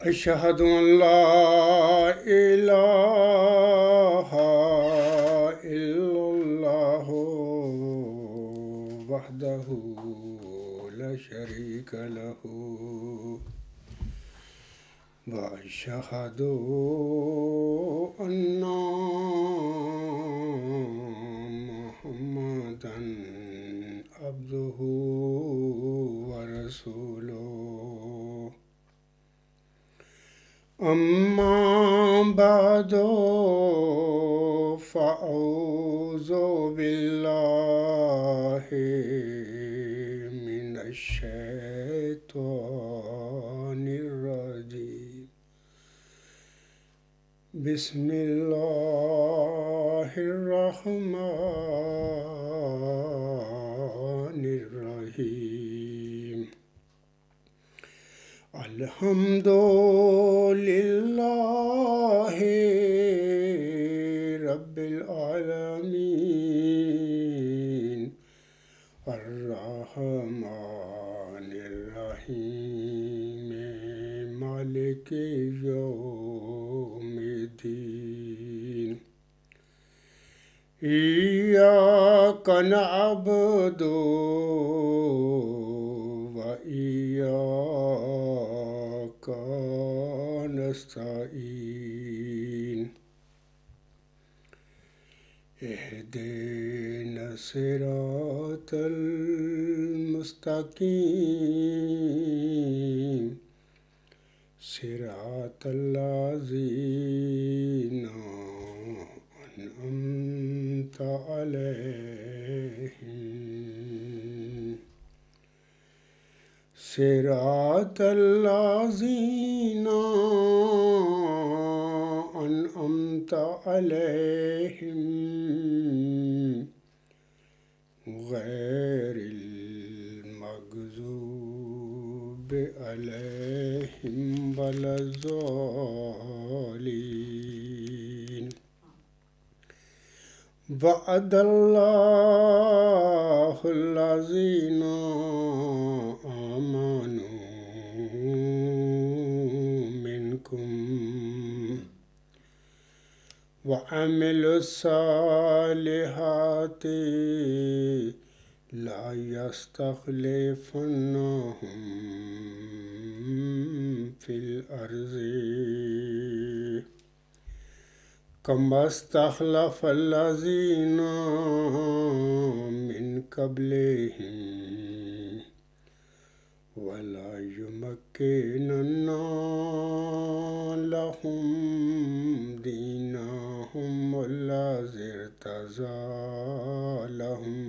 أشهد أن لا إله إلا الله وحده لا شريك له وأشهد أن محمدا عبده ورسوله أما بعد فأعوذ بالله من الشيطان الرجيم بسم الله الرحمن الرحيم الحمد لله رب العالمين الرحمن الرحيم مالك يوم الدين إياك نعبد وإياك نستعين اهدنا الصراط المستقيم صراط الذين أنعمت عليهم صراط الذين أنعمت عليهم غير المغضوب عليهم ولا الضالين وعد الله الذين آمنوا منكم وعملوا الصالحات لا يستخلفنهم في الأرض كما استخلف الذين من قبلهم ولا يمكنن لهم دينهم الذي ارتضى لهم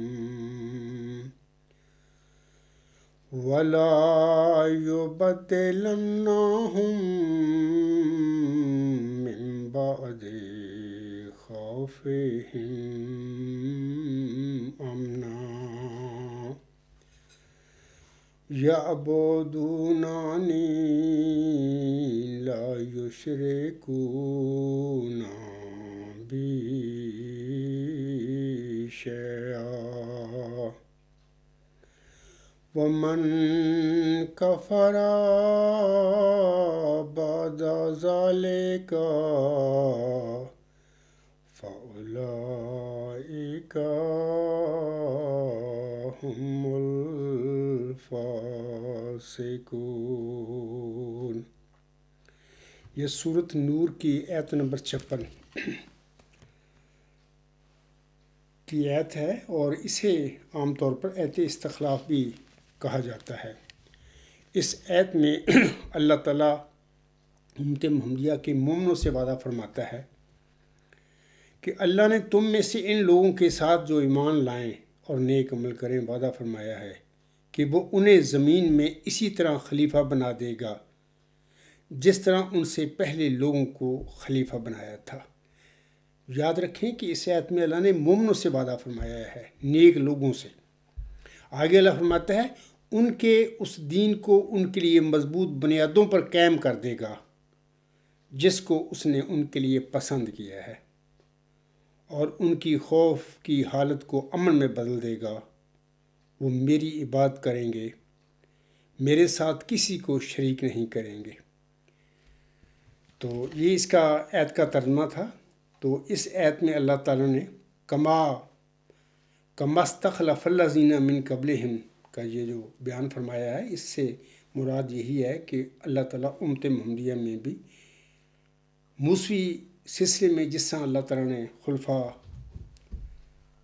ولا يبدلنهم من بعد خوفهم أمنا يعبدونني لا يشركون بي شيئا ومن كفر بعد ذلك فأولئك هم الفاسقون۔ یہ سورت نور کی آیت نمبر 56 کی آیت ہے، اور اسے عام طور پر آیت استخلاف بھی کہا جاتا ہے۔ اس آیت میں اللہ تعالیٰ امت محمدیہ کے مومنوں سے وعدہ فرماتا ہے کہ اللہ نے تم میں سے ان لوگوں کے ساتھ جو ایمان لائیں اور نیک عمل کریں وعدہ فرمایا ہے کہ وہ انہیں زمین میں اسی طرح خلیفہ بنا دے گا جس طرح ان سے پہلے لوگوں کو خلیفہ بنایا تھا۔ یاد رکھیں کہ اس آیت میں اللہ نے مومنوں سے وعدہ فرمایا ہے، نیک لوگوں سے۔ آگے اللہ فرماتا ہے ان کے اس دین کو ان کے لیے مضبوط بنیادوں پر قائم کر دے گا جس کو اس نے ان کے لیے پسند کیا ہے، اور ان کی خوف کی حالت کو امن میں بدل دے گا۔ وہ میری عبادت کریں گے، میرے ساتھ کسی کو شریک نہیں کریں گے۔ تو یہ اس کا آیت کا ترجمہ تھا۔ تو اس آیت میں اللہ تعالیٰ نے کما استخلف الذین من قبلہم کا یہ جو بیان فرمایا ہے، اس سے مراد یہی ہے کہ اللہ تعالیٰ امت محمدیہ میں بھی موسوی سلسلے میں جس طرح اللہ تعالیٰ نے خلفاء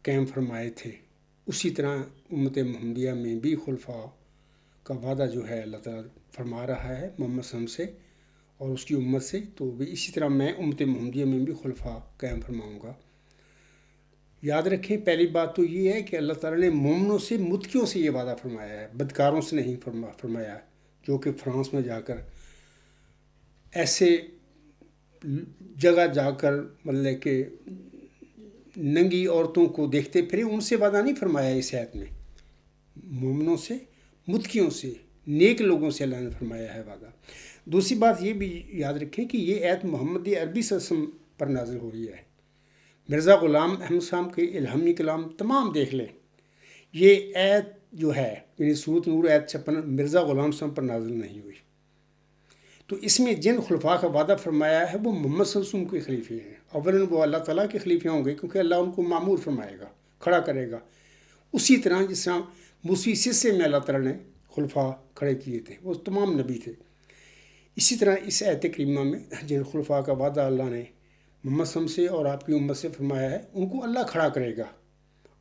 قائم فرمائے تھے، اسی طرح امت محمدیہ میں بھی خلفاء کا وعدہ جو ہے اللہ تعالیٰ فرما رہا ہے محمد صلی اللہ علیہ وسلم سے اور اس کی امت سے، تو بھی اسی طرح میں امت محمدیہ میں بھی خلفاء قائم فرماؤں گا۔ یاد رکھیں، پہلی بات تو یہ ہے کہ اللہ تعالیٰ نے مومنوں سے، متقیوں سے یہ وعدہ فرمایا ہے، بدکاروں سے نہیں فرمایا، جو کہ فرانس میں جا کر ایسے جگہ جا کر مطلب کہ ننگی عورتوں کو دیکھتے پھرے، ان سے وعدہ نہیں فرمایا اس آیت میں۔ مومنوں سے، متقیوں سے، نیک لوگوں سے اللہ نے فرمایا ہے وعدہ۔ دوسری بات یہ بھی یاد رکھیں کہ یہ آیت محمد عربی صلی اللہ علیہ وسلم پر نازل ہو رہی ہے۔ مرزا غلام احمد صاحب کے الہامی کلام تمام دیکھ لیں، یہ آیت جو ہے یعنی سورۃ نور آیت 56 مرزا غلام صاحب پر نازل نہیں ہوئی۔ تو اس میں جن خلفاء کا وعدہ فرمایا ہے وہ محمد صلی اللہ علیہ وسلم کے خلیفے ہیں۔ اولاً وہ اللہ تعالیٰ کے خلیفے ہوں گے کیونکہ اللہ ان کو معمور فرمائے گا، کھڑا کرے گا، اسی طرح جس طرح موسوی سلسلے میں اللہ تعالیٰ نے خلفاء کھڑے کیے تھے، وہ تمام نبی تھے۔ اسی طرح اس آیت کریمہ میں جن خلفاء کا وعدہ اللہ نے محمد صلی اللہ علیہ وسلم سے اور آپ کی امت سے فرمایا ہے، ان کو اللہ کھڑا کرے گا۔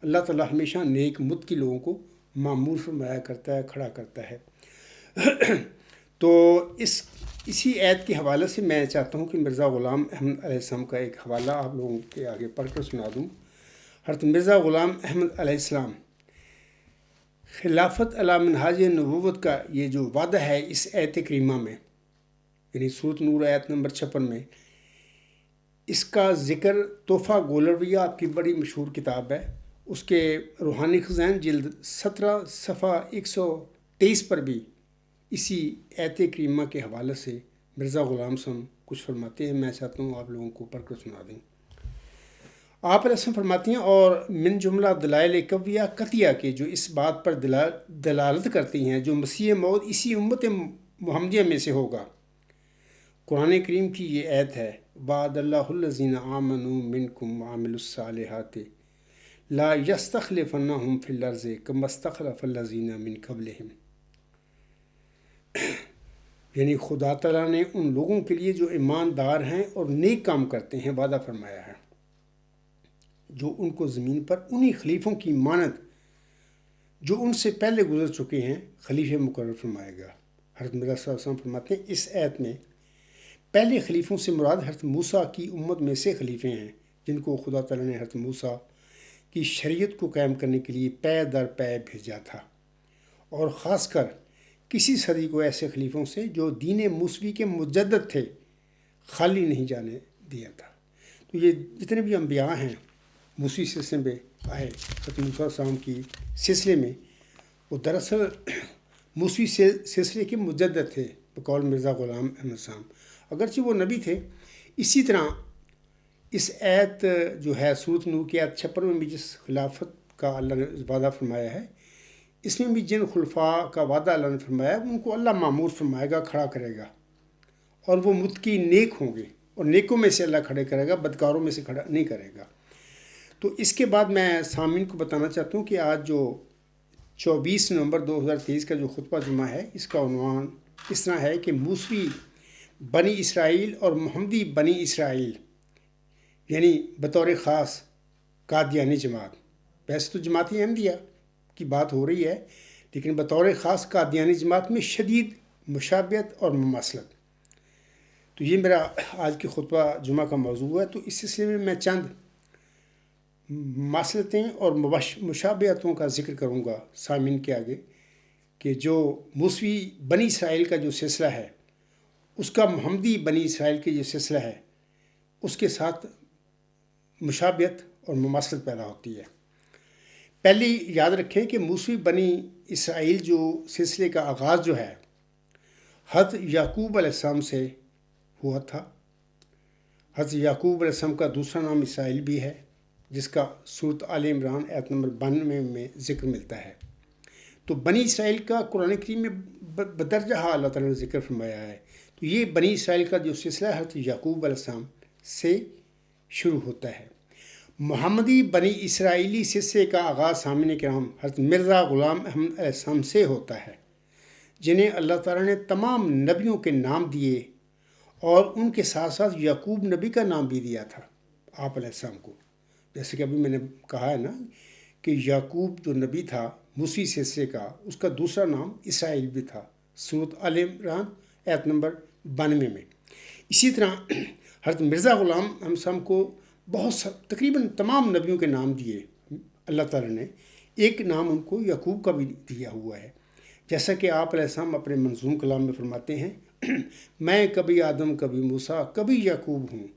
اللہ تعالیٰ ہمیشہ نیک متقی لوگوں کو معمور فرمایا کرتا ہے، کھڑا کرتا ہے۔ تو اسی آیت کے حوالے سے میں چاہتا ہوں کہ مرزا غلام احمد علیہ السلام کا ایک حوالہ آپ لوگوں کے آگے پڑھ کر سنا دوں۔ حضرت مرزا غلام احمد علیہ السلام خلافت علی منہاج نبوت کا یہ جو وعدہ ہے اس آیت کریمہ میں، یعنی سورۃ نور آیت نمبر 56 میں، اس کا ذکر تحفہ گولرویہ آپ کی بڑی مشہور کتاب ہے، اس کے روحانی خزائن جلد 17 صفحہ 123 پر بھی اسی آیت کریمہ کے حوالے سے مرزا غلام صاحب کچھ فرماتے ہیں۔ میں چاہتا ہوں آپ لوگوں کو پڑھ کر سنا دیں۔ آپ علیہ السلام فرماتی ہیں، اور من جملہ دلائل قویہ قطعیہ کے جو اس بات پر دلالت کرتی ہیں جو مسیح موعود اسی امت محمدیہ میں سے ہوگا۔ قرآن کریم کی یہ آیت ہے، وعد اللہ الذین آمنوا منکم وعملوا الصالحات لا یستخلفنہم فی الارض کما استخلف الذین من قبلہم۔ یعنی خدا تعالیٰ نے ان لوگوں کے لیے جو ایماندار ہیں اور نیک کام کرتے ہیں وعدہ فرمایا ہے، جو ان کو زمین پر انہی خلیفوں کی مانند جو ان سے پہلے گزر چکے ہیں خلیفے مقرر فرمائے گا۔ حضرت مرزا صلی اللہ علیہ وسلم فرماتے ہیں اس آیت میں پہلے خلیفوں سے مراد حضرت موسیٰ کی امت میں سے خلیفے ہیں، جن کو خدا تعالیٰ نے حضرت موسیٰ کی شریعت کو قائم کرنے کے لیے پے در پے بھیجا تھا، اور خاص کر کسی صدی کو ایسے خلیفوں سے جو دین موسوی کے مجدد تھے خالی نہیں جانے دیا تھا۔ تو یہ جتنے بھی انبیاء ہیں موسوی سلسلے میں آئے، حضرت موسیٰ السلام کی سلسلے میں، وہ دراصل موسوی سلسلے کے مجدد تھے بقول مرزا غلام احمد صاحب، اگرچہ وہ نبی تھے۔ اسی طرح اس آیت جو ہے سورۃ نور کی آیت 56 میں بھی جس خلافت کا اللہ نے وعدہ فرمایا ہے، اس میں بھی جن خلفاء کا وعدہ اللہ نے فرمایا ہے ان کو اللہ معمور فرمائے گا، کھڑا کرے گا، اور وہ متقی نیک ہوں گے، اور نیکوں میں سے اللہ کھڑے کرے گا، بدکاروں میں سے کھڑا نہیں کرے گا۔ تو اس کے بعد میں سامعین کو بتانا چاہتا ہوں کہ آج جو 24 نومبر 2023 کا جو خطبہ جمعہ ہے، اس کا عنوان اس طرح ہے کہ موسوی بنی اسرائیل اور محمدی بنی اسرائیل، یعنی بطور خاص قادیانی جماعت۔ ویسے تو جماعت احمدیہ کی بات ہو رہی ہے، لیکن بطور خاص قادیانی جماعت میں شدید مشابہت اور مماثلت۔ تو یہ میرا آج کے خطبہ جمعہ کا موضوع ہے۔ تو اس سلسلے میں میں چند مماثلتیں اور مشابہتوں کا ذکر کروں گا سامعین کے آگے، کہ جو موسوی بنی اسرائیل کا جو سلسلہ ہے اس کا محمدی بنی اسرائیل کے جو سلسلہ ہے اس کے ساتھ مشابہت اور مماثلت پیدا ہوتی ہے۔ پہلی یاد رکھیں کہ موسوی بنی اسرائیل جو سلسلے کا آغاز جو ہے حضرت یعقوب علیہ السلام سے ہوا تھا۔ حضرت یعقوب علیہ السلام کا دوسرا نام اسرائیل بھی ہے، جس کا سورۃ آل عمران آیت نمبر 92 میں ذکر ملتا ہے۔ تو بنی اسرائیل کا قرآن کریم میں بدرجہ اللہ تعالیٰ نے ذکر فرمایا ہے۔ تو تو یہ بنی اسرائیل کا جو سلسلہ ہے حضرت یعقوب علیہ السلام سے شروع ہوتا ہے۔ محمدی بنی اسرائیلی سلسلے کا آغاز سامعین کرام حضرت مرزا غلام احمد علیہ السلام سے ہوتا ہے، جنہیں اللہ تعالیٰ نے تمام نبیوں کے نام دیے اور ان کے ساتھ ساتھ یعقوب نبی کا نام بھی دیا تھا آپ علیہ السلام کو۔ جیسے کہ ابھی میں نے کہا ہے نا کہ یعقوب جو نبی تھا موسی سلسلے کا، اس کا دوسرا نام اسرائیل بھی تھا، سورۃ آل عمران آیت نمبر 92 میں۔ اسی طرح حضرت مرزا غلام احمد السلام کو تقریباً تمام نبیوں کے نام دیے اللہ تعالیٰ نے، ایک نام ان کو یعقوب کا بھی دیا ہوا ہے، جیسا کہ آپ علیہ السلام اپنے منظوم کلام میں فرماتے ہیں، میں کبھی آدم کبھی موسیٰ کبھی یعقوب ہوں،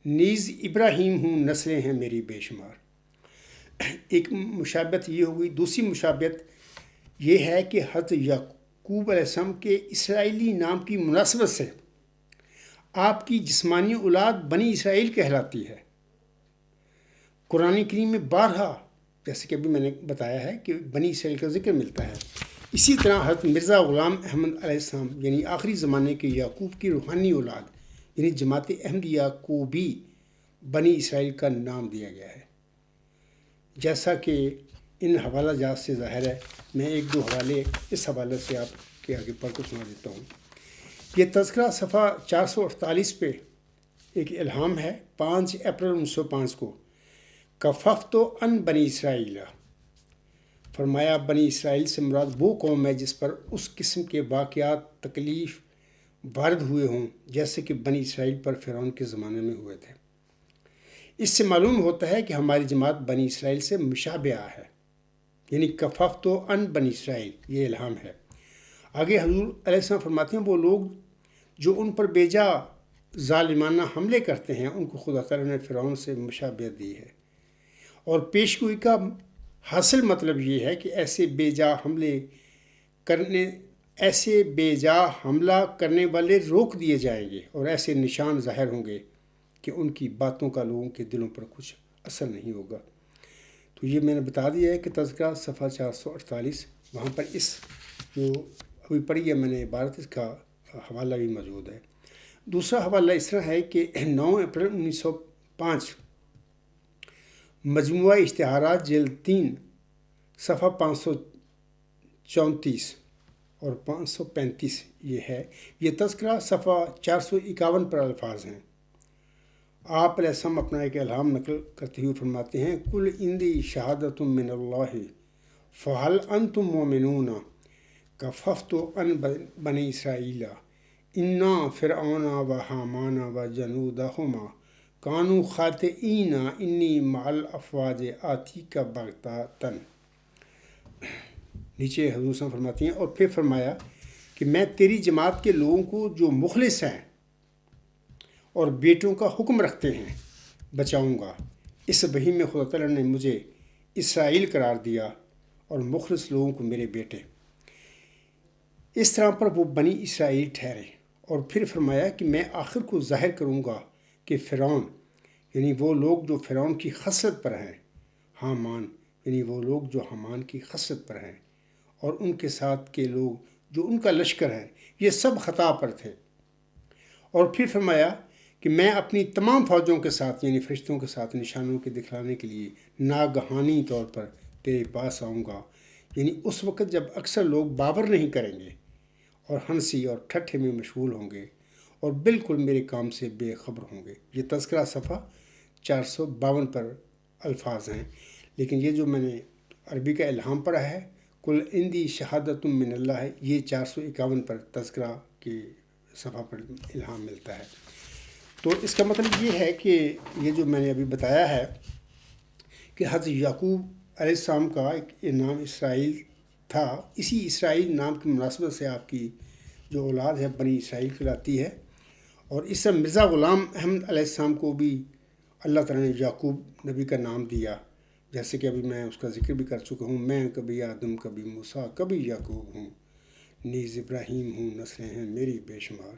نیز ابراہیم ہوں، نسلیں ہیں میری بے شمار۔ ایک مشابہت یہ ہوگی۔ دوسری مشابہت یہ ہے کہ حضرت یعقوب علیہ السلام کے اسرائیلی نام کی مناسبت سے آپ کی جسمانی اولاد بنی اسرائیل کہلاتی ہے۔ قرآن کریم میں بارہا، جیسے کہ ابھی میں نے بتایا ہے، کہ بنی اسرائیل کا ذکر ملتا ہے۔ اسی طرح حضرت مرزا غلام احمد علیہ السلام یعنی آخری زمانے کے یعقوب کی روحانی اولاد یعنی جماعت احمدیہ کو بھی بنی اسرائیل کا نام دیا گیا ہے، جیسا کہ ان حوالہ جات سے ظاہر ہے۔ میں ایک دو حوالے اس حوالے سے آپ کے آگے پڑھ کر سنا دیتا ہوں۔ یہ تذکرہ صفحہ 448 پہ ایک الہام ہے، 5 اپریل 1905 کو، کففتو ان بنی اسرائیل، فرمایا بنی اسرائیل سے مراد وہ قوم ہے جس پر اس قسم کے واقعات تکلیف وارد ہوئے ہوں جیسے کہ بنی اسرائیل پر فرعون کے زمانے میں ہوئے تھے۔ اس سے معلوم ہوتا ہے کہ ہماری جماعت بنی اسرائیل سے مشابہ ہے، یعنی کففتو ان بنی اسرائیل، یہ الہام ہے۔ آگے حضور علیہ السلام فرماتے ہیں وہ لوگ جو ان پر بیجا ظالمانہ حملے کرتے ہیں ان کو خدا تعالیٰ نے فرعون سے مشابہت دی ہے، اور پیشگوئی کا حاصل مطلب یہ ہے کہ ایسے بے جا حملہ کرنے والے روک دیے جائیں گے اور ایسے نشان ظاہر ہوں گے کہ ان کی باتوں کا لوگوں کے دلوں پر کچھ اثر نہیں ہوگا۔ تو یہ میں نے بتا دیا ہے کہ تذکرہ صفحہ 448، وہاں پر اس جو ابھی پڑھی ہے میں نے عبارت، اس کا حوالہ بھی موجود ہے۔ دوسرا حوالہ اس طرح ہے کہ 9 اپریل 1905 مجموعہ اشتہارات جلد 3 صفحہ 534 اور 535 یہ ہے۔ یہ تذکرہ صفحہ 451 پر الفاظ ہیں۔ آپ علیہ السلام اپنا ایک الہام نقل کرتے ہوئے فرماتے ہیں، کل اندی شہادت من اللہ فہل انتم مومنون کففتو ان بنی اسرائیل انا فرعون و حامان و جنودہما کانوا خاطئین انی مع الافواج آتی کا بغتاتن۔ نیچے حضور صلی اللہ علیہ وسلم فرماتے ہیں، اور پھر فرمایا کہ میں تیری جماعت کے لوگوں کو جو مخلص ہیں اور بیٹوں کا حکم رکھتے ہیں بچاؤں گا۔ اس وحی میں خدا تعالیٰ نے مجھے اسرائیل قرار دیا اور مخلص لوگوں کو میرے بیٹے، اس طرح پر وہ بنی اسرائیل ٹھہرے۔ اور پھر فرمایا کہ میں آخر کو ظاہر کروں گا کہ فرعون یعنی وہ لوگ جو فرعون کی خصلت پر ہیں، حامان یعنی وہ لوگ جو حامان کی خصلت پر ہیں، اور ان کے ساتھ کے لوگ جو ان کا لشکر ہے، یہ سب خطا پر تھے۔ اور پھر فرمایا کہ میں اپنی تمام فوجوں کے ساتھ یعنی فرشتوں کے ساتھ نشانوں کے دکھلانے کے لیے ناگہانی طور پر تیرے پاس آؤں گا، یعنی اس وقت جب اکثر لوگ باور نہیں کریں گے اور ہنسی اور ٹھٹھے میں مشغول ہوں گے اور بالکل میرے کام سے بے خبر ہوں گے۔ یہ تذکرہ صفحہ 452 پر الفاظ ہیں، لیکن یہ جو میں نے عربی کا الہام پڑھا ہے، کل اندی شہادت من اللہ ہے، یہ 451 پر تذکرہ کی صفحہ پر الہام ملتا ہے۔ تو اس کا مطلب یہ ہے کہ یہ جو میں نے ابھی بتایا ہے کہ حضرت یعقوب علیہ السلام کا ایک نام اسرائیل تھا، اسی اسرائیل نام کی مناسبت سے آپ کی جو اولاد ہے بنی اسرائیل کہلاتی ہے، اور اس سے مرزا غلام احمد علیہ السلام کو بھی اللہ تعالیٰ نے یعقوب نبی کا نام دیا، جیسے کہ ابھی میں اس کا ذکر بھی کر چکا ہوں، میں کبھی آدم کبھی موسیٰ کبھی یعقوب ہوں، نیز ابراہیم ہوں، نسلیں ہیں میری بے شمار۔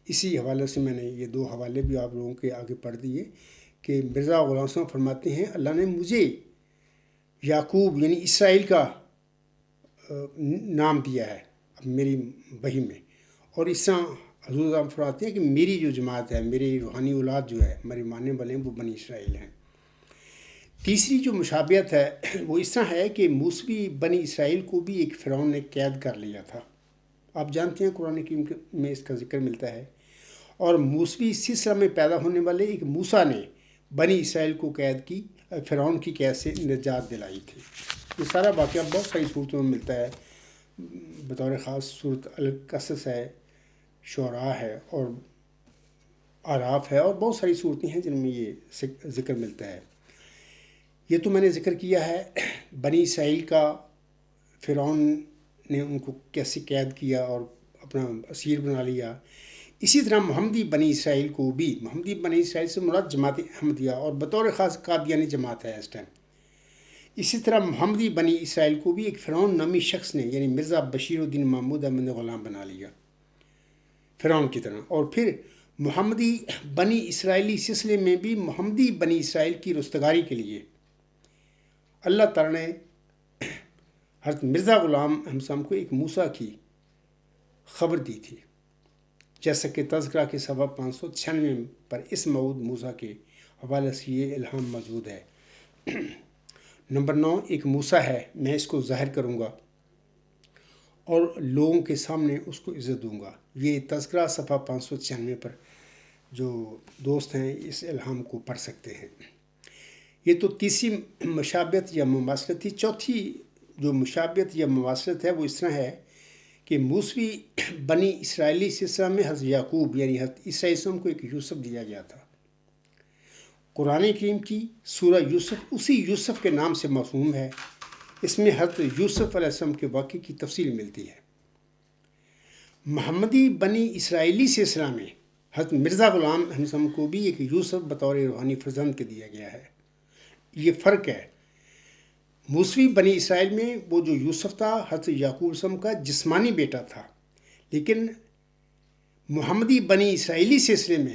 اسی حوالے سے میں نے یہ 2 حوالے بھی آپ لوگوں کے آگے پڑھ دیے کہ مرزا غلام صاحب فرماتے ہیں اللہ نے مجھے یعقوب یعنی اسرائیل کا نام دیا ہے اب میری وحی میں، اور اس طرح حضور صاحب فرماتے ہیں کہ میری جو جماعت ہے، میری روحانی اولاد جو ہے، ہمارے ماننے والے ہیں، وہ بنی اسرائیل ہیں۔ تیسری جو مشابہت ہے وہ اس طرح ہے کہ موسوی بنی اسرائیل کو بھی ایک فرعون نے قید کر لیا تھا۔ آپ جانتے ہیں قرآن کریم میں اس کا ذکر ملتا ہے، اور موسوی سلسلہ میں پیدا ہونے والے ایک موسیٰ نے بنی اسرائیل کو قید کی، فرعون کی قید سے نجات دلائی تھی۔ یہ سارا واقعہ بہت ساری صورتوں میں ملتا ہے، بطور خاص صورت القصص ہے، شعراء ہے، اور اعراف ہے، اور بہت ساری صورتیں ہیں جن میں یہ ذکر ملتا ہے۔ یہ تو میں نے ذکر کیا ہے بنی اسرائیل کا، فرعون نے ان کو کیسے قید کیا اور اپنا اسیر بنا لیا۔ اسی طرح محمدی بنی اسرائیل کو بھی، محمدی بنی اسرائیل سے مراد جماعت احمدیہ اور بطور خاص قادیانی جماعت ہے اس ٹائم۔ اسی طرح محمدی بنی اسرائیل کو بھی ایک فرعون نامی شخص نے، یعنی مرزا بشیر الدین محمود احمد نے غلام بنا لیا فرعون کی طرح۔ اور پھر محمدی بنی اسرائیلی سلسلے میں بھی محمدی بنی اسرائیل کی رستگاری کے لیے اللہ تعالیٰ نے حضرت مرزا غلام احمد صاحب کو ایک موسیٰ کی خبر دی تھی، جیسا کہ تذکرہ کے صفحہ 596 پر اس موعود موسیٰ کے حوالے سے یہ الہام موجود ہے۔ نمبر 9، ایک موسیٰ ہے، میں اس کو ظاہر کروں گا اور لوگوں کے سامنے اس کو عزت دوں گا۔ یہ تذکرہ صفحہ 596 پر جو دوست ہیں اس الہام کو پڑھ سکتے ہیں۔ یہ تو تیسری مشابہت یا مماثلت تھی۔ چوتھی جو مشابہت یا مماثلت ہے وہ اس طرح ہے کہ موسوی بنی اسرائیلی سلسلہ میں حضرت یعقوب یعنی حضرت عیسیٰ علیہ السلام کو ایک یوسف دیا گیا تھا۔ قرآن کریم کی سورہ یوسف اسی یوسف کے نام سے موسوم ہے۔ اس میں حضرت یوسف علیہ السلام کے واقعے کی تفصیل ملتی ہے۔ محمدی بنی اسرائیلی سلسلہ میں حضرت مرزا غلام احمد صاحب کو بھی ایک یوسف بطور روحانی فرزند کے دیا گیا ہے۔ یہ فرق ہے، موسوی بنی اسرائیل میں وہ جو یوسف تھا حضرت یعقوب علیہ السلام کا جسمانی بیٹا تھا، لیکن محمدی بنی اسرائیلی سلسلے میں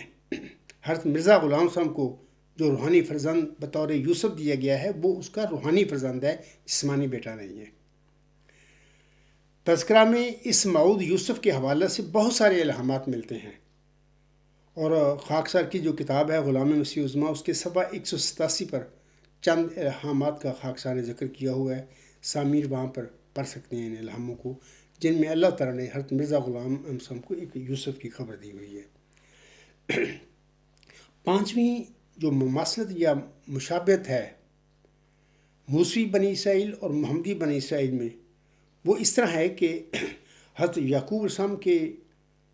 حضرت مرزا غلام صاحب کو جو روحانی فرزند بطور یوسف دیا گیا ہے وہ اس کا روحانی فرزند ہے، جسمانی بیٹا نہیں ہے۔ تذکرہ میں اس موعود یوسف کے حوالے سے بہت سارے الہامات ملتے ہیں، اور خاکسار کی جو کتاب ہے غلام مسیح عظمیٰ، اس کے صفحہ 187 پر چند الہامات کا خاکسار نے ذکر کیا ہوا ہے۔ سامعین وہاں پر پڑھ سکتے ہیں ان الہاموں کو، جن میں اللہ تعالیٰ نے حضرت مرزا غلام احمد صاحب کو ایک یوسف کی خبر دی ہوئی ہے۔ پانچویں جو مماثلت یا مشابہت ہے موسوی بنی اسرائیل اور محمدی بنی اسرائیل میں، وہ اس طرح ہے کہ حضرت یعقوب علیہ السلام کے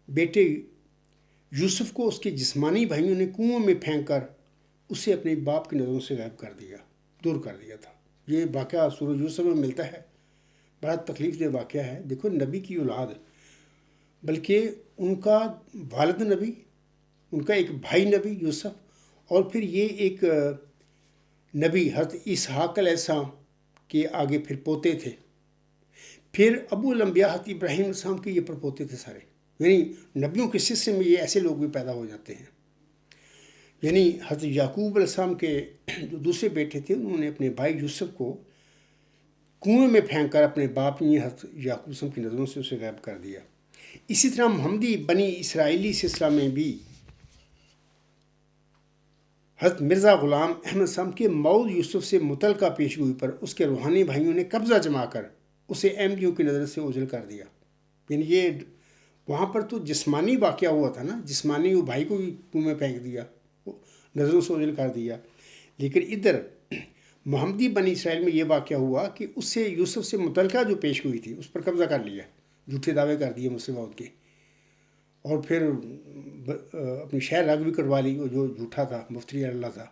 بیٹے یوسف کو اس کے جسمانی بھائیوں نے کنویں میں پھینک کر اسے اپنے باپ کی نظروں سے غائب کر دیا، دور کر دیا تھا۔ یہ واقعہ سورہ یوسف میں ملتا ہے، بڑا تکلیف دہ واقعہ ہے۔ دیکھو، نبی کی اولاد، بلکہ ان کا والد نبی، ان کا ایک بھائی نبی یوسف، اور پھر یہ ایک نبی حضرت اسحاق علیہ السلام کے آگے پھر پوتے تھے، پھر ابو الانبیاء حضرت ابراہیم علیہ السلام کے یہ پرپوتے تھے سارے، یعنی نبیوں کے سلسلے میں یہ ایسے لوگ بھی پیدا ہو جاتے ہیں۔ یعنی حضرت یعقوب علیہ السلام کے جو دوسرے بیٹے تھے انہوں نے اپنے بھائی یوسف کو کنویں میں پھینک کر اپنے باپ نے حضرت یعقوب علیہ السلام کی نظروں سے اسے غائب کر دیا۔ اسی طرح محمدی بنی اسرائیلی سلسلہ میں بھی حضرت مرزا غلام احمد صاحب کے موعود یوسف سے متعلقہ پیشگوئی پر اس کے روحانی بھائیوں نے قبضہ جما کر اسے احمدیوں کی نظر سے اوجھل کر دیا۔ یعنی یہ وہاں پر تو جسمانی واقعہ ہوا تھا نا، جسمانی وہ بھائی کو بھی کنویں میں پھینک دیا، نظروں سے اوجھل کر دیا، لیکن ادھر محمدی بنی اسرائیل میں یہ واقعہ ہوا کہ اس سے یوسف سے متعلقہ جو پیشگوئی تھی اس پر قبضہ کر لیا، جھوٹے دعوے کر دیے مسلم موت کے، اور پھر اپنی شہر رگ بھی کروا لی، وہ جو جھوٹا تھا، مفتری اللہ تھا۔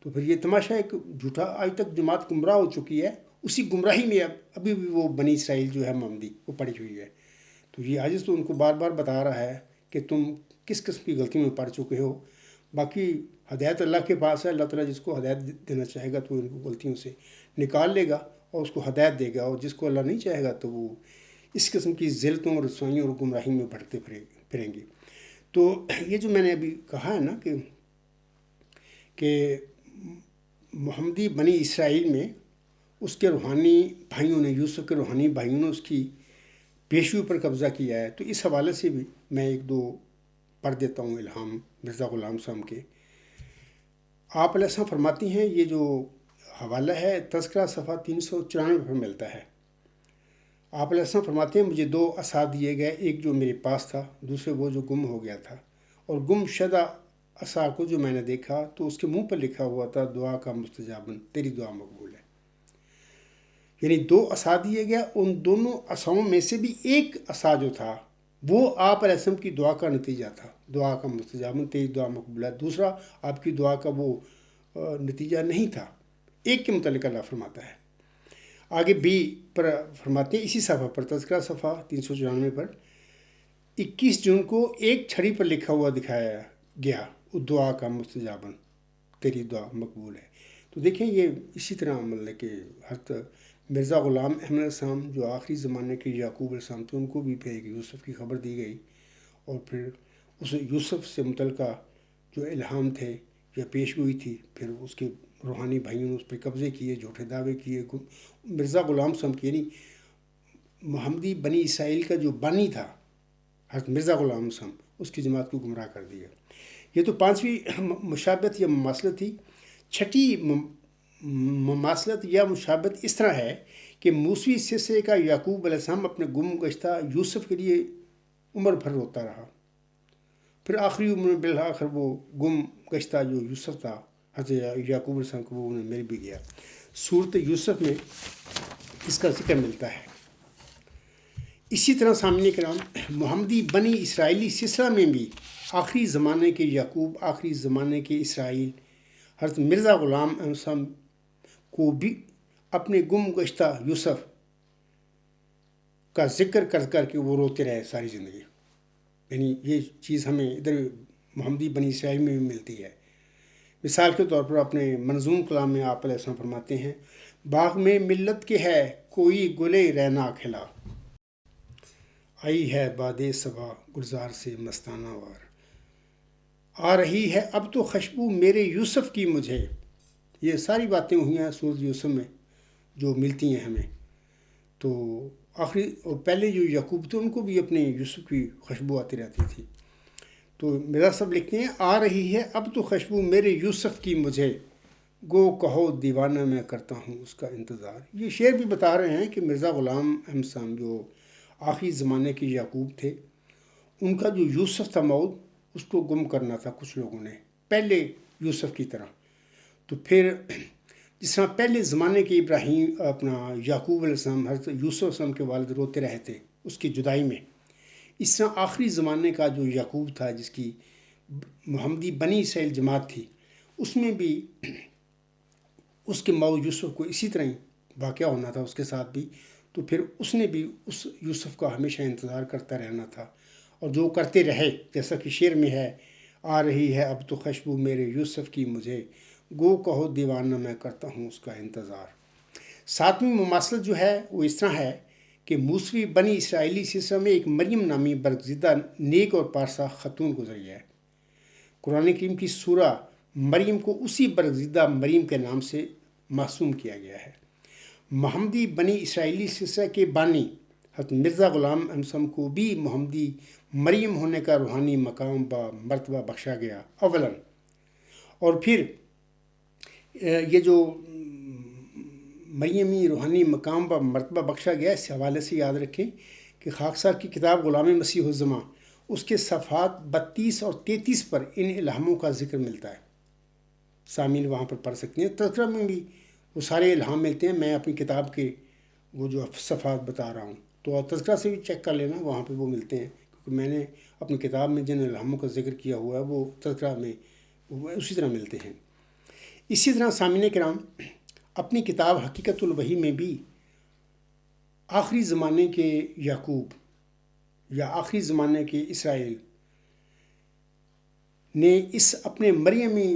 تو پھر یہ تماشا ایک جھوٹا، آج تک جماعت گمراہ ہو چکی ہے، اسی گمراہی میں ابھی بھی وہ بنی اسرائیل جو ہے محمدی وہ پڑی ہوئی ہے۔ تو یہ عاجز تو ان کو بار بار بتا رہا ہے کہ تم کس قسم کی غلطی میں پڑ چکے ہو۔ باقی ہدایت اللہ کے پاس ہے، اللہ تعالیٰ جس کو ہدایت دینا چاہے گا تو ان کو غلطیوں سے نکال لے گا اور اس کو ہدایت دے گا، اور جس کو اللہ نہیں چاہے گا تو وہ اس قسم کی ذلتوں اور رسوائیوں اور گمراہی میں بھٹکتے پھریں گے۔ تو یہ جو میں نے ابھی کہا ہے نا کہ محمدی بنی اسرائیل میں اس کے روحانی بھائیوں نے، یوسف کے روحانی بھائیوں نے اس کی پیشوئی پر قبضہ کیا ہے، تو اس حوالے سے بھی میں ایک دو پڑھ دیتا ہوں الہام مرزا غلام صاحب کے۔ آپ علیہ السلام فرماتی ہیں، یہ جو حوالہ ہے تذکرہ صفحہ 394 پر ملتا ہے۔ آپ علیہ السلام فرماتے ہیں، مجھے 2 عصا دیے گئے، ایک جو میرے پاس تھا، دوسرے وہ جو گم ہو گیا تھا، اور گم شدہ عصا کو جو میں نے دیکھا تو اس کے منہ پر لکھا ہوا تھا دعا کا مستجابن، تیری دعا مقبول ہے۔ یعنی 2 عصا دیے گئے، ان دونوں عصاؤں میں سے بھی ایک عصا جو تھا وہ آپ علیہ السلام کی دعا کا نتیجہ تھا، دعا کا مستجابن تیری دعا مقبول ہے۔ دوسرا آپ کی دعا کا وہ نتیجہ نہیں تھا۔ ایک کے متعلق اللہ فرماتا ہے۔ آگے بھی پر فرماتے ہیں اسی صفحہ پر، تذکرہ صفحہ 394 پر، 21 جون کو ایک چھڑی پر لکھا ہوا دکھایا گیا، دعا کا مستجابن، تیری دعا مقبول ہے۔ تو دیکھیں یہ اسی طرح مطلب کہ حضرت مرزا غلام احمد السلام جو آخری زمانے کے یعقوب علیہ السلام تھے، ان کو بھی پھر ایک یوسف کی خبر دی گئی، اور پھر اس یوسف سے متعلقہ جو الہام تھے یا پیشگوئی تھی، پھر اس کے روحانی بھائیوں نے اس پہ قبضے کیے، جھوٹے دعوے کیے۔ مرزا غلام صاحب کی، یعنی محمدی بنی اسرائیل کا جو بانی تھا حضرت مرزا غلام صاحب، اس کی جماعت کو گمراہ کر دیا۔ یہ تو 5ویں مشابہت یا مماثلت تھی۔ 6ٹھی مماثلت یا مشابہت اس طرح ہے کہ موسوی سلسلے کا یعقوب علیہ السلام اپنے گم گشتہ یوسف کے لیے عمر بھر روتا رہا، پھر آخری عمر میں بالآخر وہ گم گشتہ جو یوسف تھا حضرت یعقوب علیہ السلام کو، وہ انہیں مل بھی گیا۔ صورت یوسف میں اس کا ذکر ملتا ہے۔ اسی طرح سامعین کرام، محمدی بنی اسرائیلی سلسلہ میں بھی آخری زمانے کے یعقوب، آخری زمانے کے اسرائیل حضرت مرزا غلام احمد صاحب کو بھی اپنے گم گشتہ یوسف کا ذکر کر کر کے وہ روتے رہے ساری زندگی۔ یعنی یہ چیز ہمیں ادھر محمدی بنی اسرائیل میں بھی ملتی ہے۔ مثال کے طور پر اپنے منظوم کلام میں آپ علیہ السلام فرماتے ہیں، باغ میں ملت کے ہے کوئی گلے رہنا کھلا، آئی ہے باد صبا گلزار سے مستانہ وار، آ رہی ہے اب تو خوشبو میرے یوسف کی مجھے۔ یہ ساری باتیں ہوئی ہیں سورۃ یوسف میں جو ملتی ہیں ہمیں۔ تو آخری اور پہلے جو یعقوب تھے ان کو بھی اپنے یوسف کی خوشبو آتی رہتی تھی۔ تو مرزا صاحب لکھتے ہیں، آ رہی ہے اب تو خوشبو میرے یوسف کی مجھے، گو کہو دیوانہ میں کرتا ہوں اس کا انتظار۔ یہ شعر بھی بتا رہے ہیں کہ مرزا غلام احمد صاحب جو آخری زمانے کے یعقوب تھے، ان کا جو یوسف تھا مود، اس کو گم کرنا تھا کچھ لوگوں نے، پہلے یوسف کی طرح۔ تو پھر جس طرح پہلے زمانے کے ابراہیم اپنا یعقوب علیہ السلام حضرت یوسف علیہ السلام کے والد روتے رہے تھے اس کی جدائی میں، اس طرح آخری زمانے کا جو یعقوب تھا جس کی محمدی بنی اسرائیل جماعت تھی، اس میں بھی اس کے مئو یوسف کو اسی طرح ہی واقعہ ہونا تھا اس کے ساتھ بھی۔ تو پھر اس نے بھی اس یوسف کا ہمیشہ انتظار کرتا رہنا تھا، اور جو کرتے رہے، جیسا کہ شعر میں ہے، آ رہی ہے اب تو خوشبو میرے یوسف کی مجھے، گو کہو دیوانہ میں کرتا ہوں اس کا انتظار۔ 7ویں مماثلت جو ہے وہ اس طرح ہے کہ موسوی بنی اسرائیلی سلسلہ میں ایک مریم نامی برگزیدہ نیک اور پارسا خاتون گزری ہے۔ قرآن کریم کی سورہ مریم کو اسی برگزیدہ مریم کے نام سے معصوم کیا گیا ہے۔ محمدی بنی اسرائیلی سلسلہ کے بانی حضرت مرزا غلام احمد صاحب کو بھی محمدی مریم ہونے کا روحانی مقام با مرتبہ بخشا گیا اولاً، اور پھر یہ جو مریمی روحانی مقام پر مرتبہ بخشا گیا، اس حوالے سے یاد رکھیں کہ خاکسار کی کتاب غلام مسیح الزماں، اس کے صفحات 32 اور 33 پر ان الہاموں کا ذکر ملتا ہے۔ سامعین وہاں پر پڑھ سکتے ہیں۔ تذکرہ میں بھی وہ سارے الہام ملتے ہیں، میں اپنی کتاب کے وہ جو صفحات بتا رہا ہوں، تو تذکرہ سے بھی چیک کر لینا، وہاں پہ وہ ملتے ہیں، کیونکہ میں نے اپنی کتاب میں جن الہاموں کا ذکر کیا ہوا ہے وہ تذکرہ میں اسی طرح ملتے ہیں۔ اسی طرح سامعین کرام، اپنی کتاب حقیقت الوحی میں بھی آخری زمانے کے یعقوب یا آخری زمانے کے اسرائیل نے اس اپنے مریمی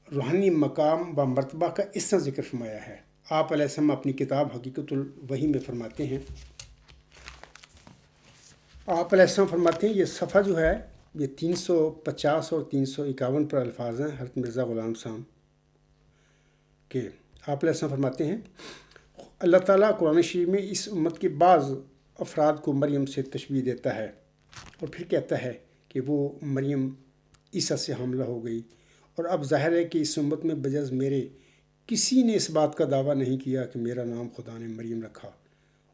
روحانی مقام و مرتبہ کا اس طرح ذکر فرمایا ہے۔ آپ علیہ السلام اپنی کتاب حقیقت الوحی میں فرماتے ہیں، آپ علیہ السلام فرماتے ہیں، یہ صفحہ جو ہے یہ 350 اور 351 پر الفاظ ہیں حضرت مرزا غلام صاحب کے۔ آپ علیہ السلام فرماتے ہیں، اللہ تعالیٰ قرآن شریف میں اس امت کے بعض افراد کو مریم سے تشبیہ دیتا ہے، اور پھر کہتا ہے کہ وہ مریم عیسیٰ سے حاملہ ہو گئی، اور اب ظاہر ہے کہ اس امت میں بجز میرے کسی نے اس بات کا دعویٰ نہیں کیا کہ میرا نام خدا نے مریم رکھا،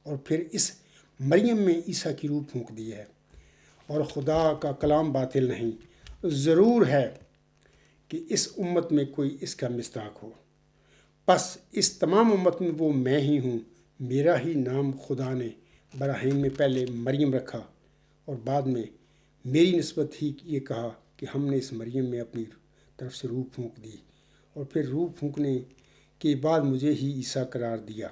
اور پھر اس مریم میں عیسیٰ کی روح پھونک دی ہے، اور خدا کا کلام باطل نہیں۔ ضرور ہے کہ اس امت میں کوئی اس کا مصداق ہو، پس اس تمام امت میں وہ میں ہی ہوں۔ میرا ہی نام خدا نے براہیم میں پہلے مریم رکھا، اور بعد میں میری نسبت ہی یہ کہا کہ ہم نے اس مریم میں اپنی طرف سے روح پھونک دی، اور پھر روح پھونکنے کے بعد مجھے ہی عیسیٰ قرار دیا۔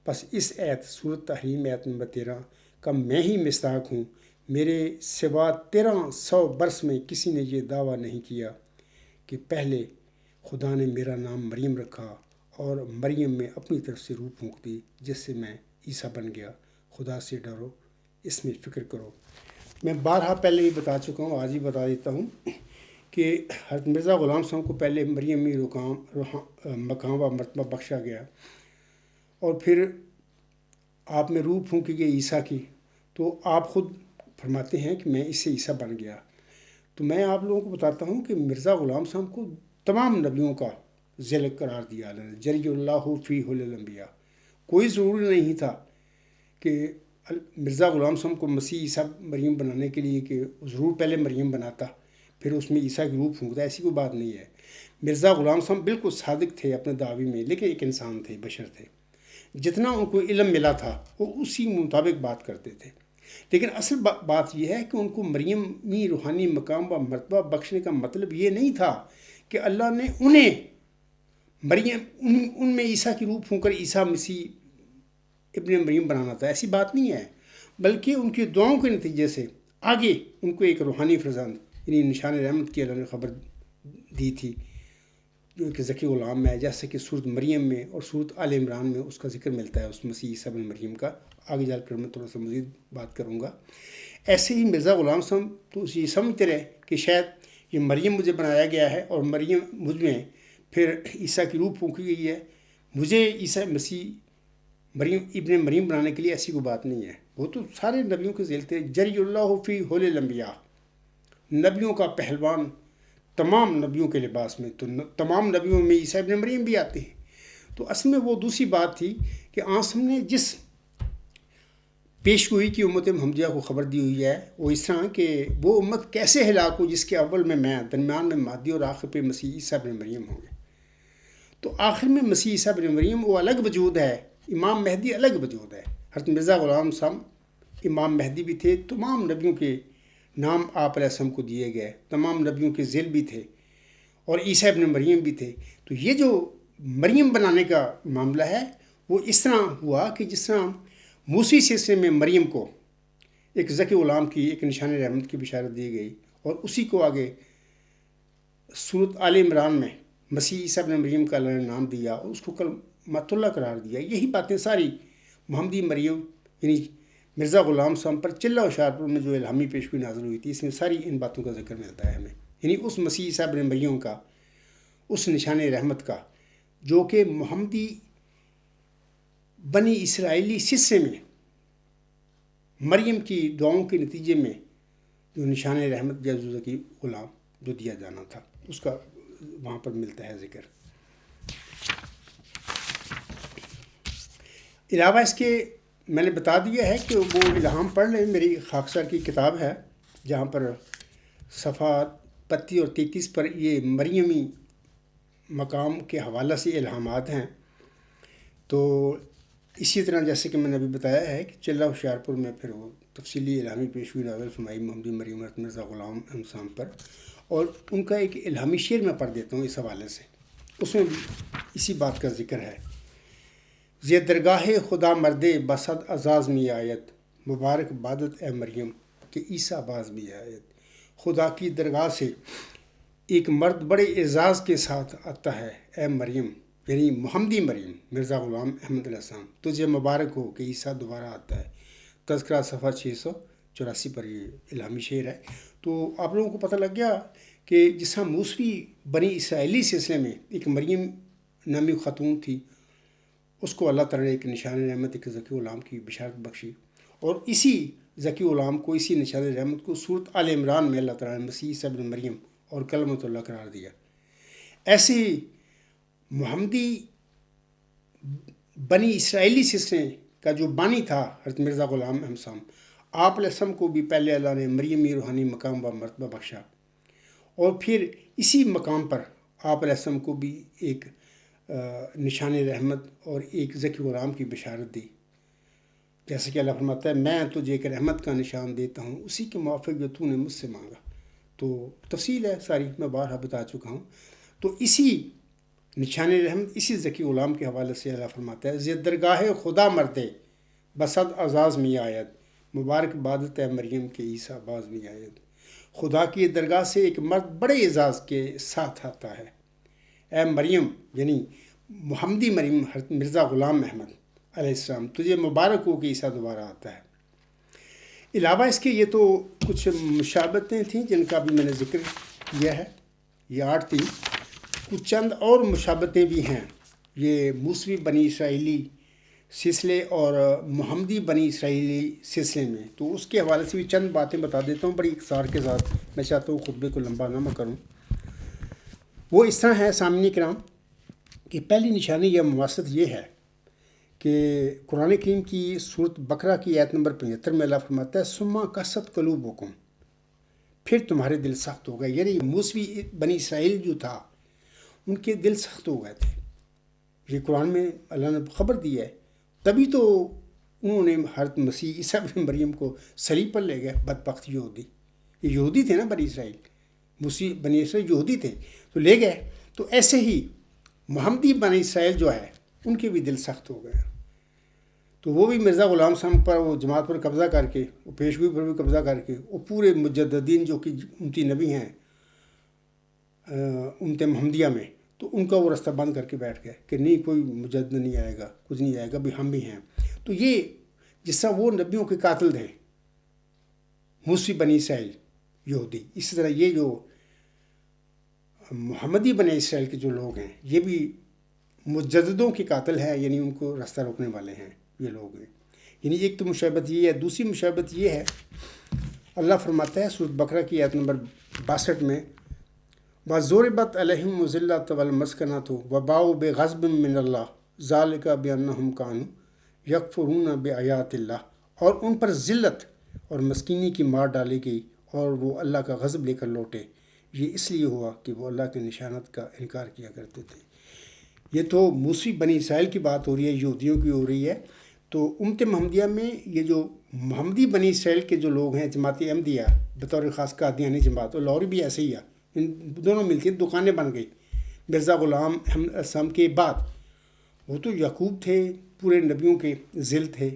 پس اس ایت سورۃ تحریم ایت نمبر 13 کا میں ہی مصداق ہوں۔ میرے سوا 1300 برس میں کسی نے یہ دعویٰ نہیں کیا کہ پہلے خدا نے میرا نام مریم رکھا اور مریم میں اپنی طرف سے روح پھونک دی، جس سے میں عیسیٰ بن گیا۔ خدا سے ڈرو، اس میں فکر کرو۔ میں بارہا پہلے بھی بتا چکا ہوں، آج ہی بتا دیتا ہوں کہ حضرت مرزا غلام صاحب کو پہلے مریمی مقام و مرتبہ بخشا گیا، اور پھر آپ میں روح پھونکی گئی عیسیٰ کی، تو آپ خود فرماتے ہیں کہ میں اس سے عیسیٰ بن گیا۔ تو میں آپ لوگوں کو بتاتا ہوں کہ مرزا غلام صاحب کو تمام نبیوں کا ذیل قرار دیا اللہ نے، جری اللہ فی الانبیاء۔ کوئی ضروری نہیں تھا کہ مرزا غلام صاحب کو مسیح عیسیٰ مریم بنانے کے لیے کہ ضرور پہلے مریم بناتا پھر اس میں عیسیٰ کی روح پھونکتا، ایسی کوئی بات نہیں ہے۔ مرزا غلام صاحب بالکل صادق تھے اپنے دعوی میں، لیکن ایک انسان تھے، بشر تھے۔ جتنا ان کو علم ملا تھا وہ اسی مطابق بات کرتے تھے، لیکن اصل بات یہ ہے کہ ان کو مریمی روحانی مقام و مرتبہ بخشنے کا مطلب یہ نہیں تھا کہ اللہ نے انہیں مریم ان میں عیسیٰ کی روح پھونک کر عیسیٰ مسیح ابن مریم بنانا تھا، ایسی بات نہیں ہے، بلکہ ان کی دعاؤں کے نتیجے سے آگے ان کو ایک روحانی فرزند یعنی نشان رحمت کی اللہ نے خبر دی تھی، جو کہ ذکی غلام ہے، جیسے کہ سورۃ مریم میں اور سورۃ آل عمران میں اس کا ذکر ملتا ہے، اس مسیح عیسیٰ ابن مریم کا۔ آگے جا کر میں تھوڑا سا مزید بات کروں گا۔ ایسے ہی مرزا غلام صاحب تو یہ سمجھتے رہے کہ شاید یہ مریم مجھے بنایا گیا ہے اور مریم مجھ میں پھر عیسیٰ کی روح پھونکی گئی ہے، مجھے عیسیٰ مسیح مریم ابن مریم بنانے کے لیے ایسی کوئی بات نہیں ہے۔ وہ تو سارے نبیوں کے ذیل تھے، جری اللہ فی الانبیاء، نبیوں کا پہلوان تمام نبیوں کے لباس میں، تو تمام نبیوں میں عیسیٰ ابن مریم بھی آتے ہیں۔ تو اصل میں وہ دوسری بات تھی کہ آنسم نے جس پیش گوئی کی امت محمدیہ کو خبر دی ہوئی ہے، وہ اس طرح کہ وہ امت کیسے ہلاک ہو جس کے اول میں درمیان میں مہدی اور آخر پہ مسیح عیسیٰ ابن مریم ہوں گے۔ تو آخر میں مسیح عیسیٰ ابن مریم وہ الگ وجود ہے، امام مہدی الگ وجود ہے۔ حضرت مرزا غلام صاحب امام مہدی بھی تھے، تمام نبیوں کے نام آپ علیہ السلام کو دیے گئے، تمام نبیوں کے ذیل بھی تھے، اور عیسیٰ ابن مریم بھی تھے۔ تو یہ جو مریم بنانے کا معاملہ ہے وہ اس طرح ہوا کہ جس طرح موسوی سلسلے میں مریم کو ایک ذکی غلام کی ایک نشان رحمت کی بشارت دی گئی، اور اسی کو آگے سورۃ آل عمران میں مسیح عیسیٰ ابن مریم کا اللہ نے نام دیا اور اس کو کلمۃ اللہ قرار دیا۔ یہی باتیں ساری محمدی مریم یعنی مرزا غلام صاحب پر چلہ ہوشیارپور میں جو الہامی پیشگوئی نازل ہوئی تھی، اس میں ساری ان باتوں کا ذکر ملتا ہے ہمیں، یعنی اس مسیح عیسیٰ ابن مریم کا، اس نشان رحمت کا جو کہ محمدی بنی اسرائیلی سلسلے میں مریم کی دعاؤں کے نتیجے میں جو نشان رحمت جزوزہ کی غلام جو دیا جانا تھا، اس کا وہاں پر ملتا ہے ذکر۔ علاوہ اس کے میں نے بتا دیا ہے کہ وہ الہام پڑھ لیں، میری خاکسار کی کتاب ہے جہاں پر صفحات 32 اور 33 پر یہ مریمی مقام کے حوالہ سے الہامات ہیں۔ تو اسی طرح جیسے کہ میں نے ابھی بتایا ہے کہ چلہ ہوشیارپور میں پھر وہ تفصیلی الہامی پیشگوئی نازل فرمائی محمدی مریم حضرت مرزا غلام صاحب پر، اور ان کا ایک الہامی شعر میں پڑھ دیتا ہوں اس حوالے سے، اس میں بھی اسی بات کا ذکر ہے۔ زی درگاہ خدا مرد بسد اعزاز می آیت، مبارک بادت اے مریم کہ عیسیٰ باز بھی آیت۔ خدا کی درگاہ سے ایک مرد بڑے اعزاز کے ساتھ آتا ہے، اے مریم یعنی محمدی مریم مرزا غلام احمد علیہ السلام، تجھے مبارک ہو کہ عیسیٰ دوبارہ آتا ہے۔ تذکرہ صفحہ 684 پر یہ الہامی شعر ہے۔ تو آپ لوگوں کو پتہ لگ گیا کہ جس طرح موسوی بنی اسرائیلی سلسلے میں ایک مریم نامی خاتون تھی، اس کو اللہ تعالیٰ نے ایک نشان رحمت ایک ذکی غلام کی بشارت بخشی، اور اسی ذکی غلام کو اسی نشان رحمت کو صورت آل عمران میں اللہ تعالیٰ نے مسیح عیسیٰ ابن مریم اور کلمۃ اللہ قرار دیا۔ ایسے ہی محمدی بنی اسرائیلی سلسلے کا جو بانی تھا حضرت مرزا غلام احمد صاحب، آپ علیہ السلام کو بھی پہلے اللہ نے مریمی روحانی مقام و مرتبہ بخشا، اور پھر اسی مقام پر آپ علیہ السلام کو بھی ایک نشان رحمت اور ایک ذکی غلام کی بشارت دی، جیسے کہ اللہ فرماتا ہے میں تجھے ایک رحمت کا نشان دیتا ہوں اسی کے موافق جو تو نے مجھ سے مانگا۔ تو تفصیل ہے ساری، میں بارہا بتا چکا ہوں۔ تو اسی نشان رحمت، اسی ذکی غلام کے حوالے سے اللہ فرماتا ہے زید درگاہ خدا مردے بسد اعزاز میں آید، مبارک بادت ہے مریم کے عیسیٰ باز میں آید۔ خدا کی درگاہ سے ایک مرد بڑے اعزاز کے ساتھ آتا ہے، اے مریم یعنی محمدی مریم حضرت مرزا غلام احمد علیہ السلام، تجھے مبارک ہو کہ عیسیٰ دوبارہ آتا ہے۔ علاوہ اس کے یہ تو کچھ مشابہتیں تھیں جن کا بھی میں نے ذکر کیا ہے، یہ 8 تھی۔ کچھ چند اور مشابہتیں بھی ہیں یہ موسوی بنی اسرائیلی سلسلے اور محمدی بنی اسرائیلی سلسلے میں، تو اس کے حوالے سے بھی چند باتیں بتا دیتا ہوں بڑی اختصار کے ساتھ، میں چاہتا ہوں خطبے کو لمبا نہ کروں۔ وہ اس طرح ہے سامعین کرام کہ پہلی نشانی یا مواصلت یہ ہے کہ قرآن کریم کی سورۃ بقرہ کی آیت نمبر 75 میں اللہ فرماتا ہے ثم قست قلوبکم، پھر تمہارے دل سخت ہو گئے، یعنی موسوی بنی اسرائیل جو تھا ان کے دل سخت ہو گئے تھے۔ یہ قرآن میں اللہ نے خبر دی ہے، تبھی تو انہوں نے حضرت مسیح عیسیٰ ابن مریم کو صلیب پر لے گئے، بدبخت یہودی، یہ یہودی تھے نا بنی اسرائیل، مسیح بنی اسرائیل یہودی تھے تو لے گئے۔ تو ایسے ہی محمدی بنی اسرائیل جو ہے ان کے بھی دل سخت ہو گئے، تو وہ بھی مرزا غلام صاحب پر وہ جماعت پر قبضہ کر کے، وہ پیشگوئی پر بھی قبضہ کر کے، وہ پورے مجددین جو کہ امتی نبی ہیں امت محمدیہ میں، تو ان کا وہ رستہ بند کر کے بیٹھ گئے کہ نہیں کوئی مجدد نہیں آئے گا، کچھ نہیں آئے گا، بھی ہم بھی ہیں۔ تو یہ جس طرح وہ نبیوں کے قاتل تھے موسوی بنی اسرائیل یہودی، اسی طرح یہ جو محمدی بنی اسرائیل کے جو لوگ ہیں یہ بھی مجددوں کے قاتل ہیں، یعنی ان کو راستہ روکنے والے ہیں یہ لوگ ہیں۔ یعنی ایک تو مشابہت یہ ہے، دوسری مشابہت یہ ہے اللہ فرماتا ہے سورۃ بقرہ کی آیت نمبر 62 میں وَضُرِبَتْ عَلَيْهِمُ الذِّلَّةُ وَالْمَسْكَنَةُ وَبَاءُوا بِغَضْبٍ مِّنَ اللَّهِ ذَلِكَ بِأَنَّهُمْ كَانُوا يَكْفُرُونَ بِآيَاتِ اللَّهِ، اور ان پر ذلت اور مسکینی کی مار ڈالی گئی اور وہ اللہ کا غضب لے کر لوٹے، یہ اس لیے ہوا کہ وہ اللہ کے نشانات کا انکار کیا کرتے تھے۔ یہ تو موسوی بنی اسرائیل کی بات ہو رہی ہے، یہودیوں کی ہو رہی ہے۔ تو امت محمدیہ میں یہ جو محمدی بنی اسرائیل کے جو لوگ ہیں جماعت احمدیہ بطور خاص قادیانی جماعت، اور لاہوری بھی ایسے ہی ہے، ان دونوں مل کے دکانیں بن گئی مرزا غلام احمد السلام کے بعد۔ وہ تو یعقوب تھے، پورے نبیوں کے ذل تھے،